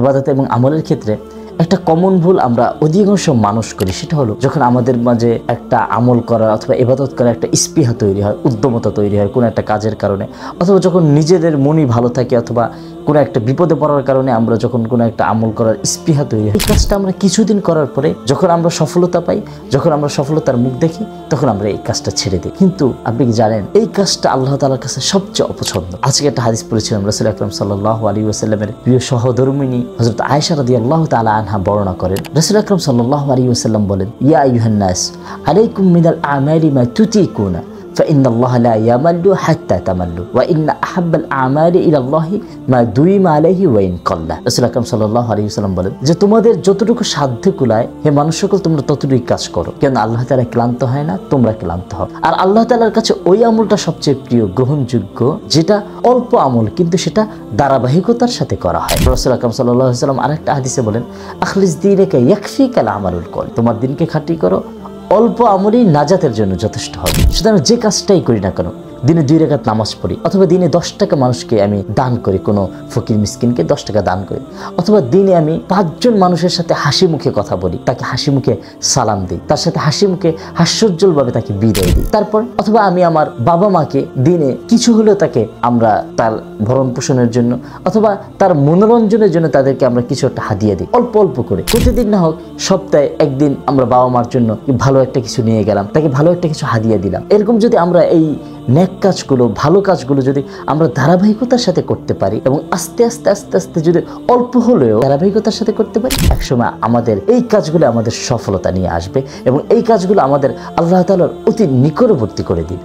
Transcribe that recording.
ইবাদত এবং আমলের ক্ষেত্রে একটা কমন ভুল আমরা অধিকাংশ মানুষ করি, সেটা হলো যখন আমাদের মাঝে একটা আমল করা অথবা ইবাদত করা একটা স্পৃহা তৈরি হয়, উদ্যমতা তৈরি হয় কোনো একটা কাজের কারণে, অথবা যখন নিজেদের মনই ভালো থাকে অথবা কোনো একটা বিপদে পড়ার কারণে আমরা যখন কোনো একটা আমল করার স্পৃহা তৈরি হয়, এই কাজটা আমরা কিছুদিন করার পরে যখন আমরা সফলতা পাই, যখন আমরা সফলতার মুখ দেখি, তখন আমরা এই কাজটা ছেড়ে দিই। কিন্তু আপনি কি জানেন এই কাজটা আল্লাহ তাআলার কাছে সবচেয়ে অপছন্দ। আজকে একটা হাদিস পড়েছিলাম, রাসূল আকরাম সাল্লাল্লাহু আলাইহি ওয়াসাল্লামের প্রিয় সহধর্মিণী হযরত আয়েশা রাদিয়াল্লাহু তাআলা আনহা বর্ণনা করেন, রাসূল আকরাম সাল্লাল্লাহু আলাইহি ওয়াসাল্লাম বলেন, ইয়া আইয়ুহান নাস আলাইকুম মিনাল আমালি মা তুতিকুনা فإن الله لا يمل حتى تملوا وإن أحب الأعمال إلى الله ما دوم عليه وإن قل। রাসূল আকরাম সাল্লাল্লাহু আলাইহি ওয়াসাল্লাম বলেন যে তোমাদের যতটুকু সাধ্য কুলায় হে মানুষ সকল তোমরা ততটুকুই কাজ করো, কেন আল্লাহ তাআলা ক্লান্ত হয় না, তোমরা ক্লান্ত হও। আর আল্লাহ তাআলার কাছে ওই আমলটা সবচেয়ে প্রিয়, গ্রহণযোগ্য, যেটা অল্প আমল কিন্তু সেটা ধারাবাহিকতার সাথে করা হয়। রাসূল আকরাম সাল্লাল্লাহু আলাইহি ওয়াসাল্লাম আরেকটা হাদিসে বলেন, আখলিস দীনাকা ইয়াকফিকাল আমালুল কল, তোমার দিনকে খাঁটি করো, অল্প আমলই নাজাতের জন্য যথেষ্ট হবে। সুতরাং যে কাজটাই করি না কেন, দিনে 2 রাকাত নামাজ পড়ি, অথবা দিনে 10 টাকা মানুষকে আমি দান করি, কোনো ফকির মিসকিনকে 10 টাকা দান করি, অথবা দিনে আমি 5 জন মানুষের সাথে হাসি মুখে কথা বলি, তাকে হাসি মুখে সালাম দিই, তার সাথে হাসি মুখে হাস্যোজ্জ্বলভাবে তাকে বিদায় দিই, তারপর অথবা আমি আমার বাবা মাকে দিনে কিছু হলেও তাকে আমরা তার ভরণ পোষণের জন্য অথবা তার মনোরঞ্জনের জন্য তাদেরকে আমরা কিছু একটা হাদিয়া দিই, অল্প অল্প করে। প্রতিদিন না হোক, সপ্তাহে একদিন আমরা বাবা মার জন্য ভালো একটা কিছু নিয়ে গেলাম, তাকে ভালো একটা কিছু হাদিয়া দিলাম। এরকম যদি আমরা এই নেক কাজগুলো, ভালো কাজগুলো যদি আমরা ধারাবাহিকতার সাথে করতে পারি এবং আস্তে আস্তে আস্তে আস্তে যদি অল্প হলেও ধারাবাহিকতার সাথে করতে পারি, একসময় আমাদের এই কাজগুলো আমাদের সফলতা নিয়ে আসবে এবং এই কাজগুলো আমাদের আল্লাহ তাআলার অতি নিকটবর্তী করে দিবে।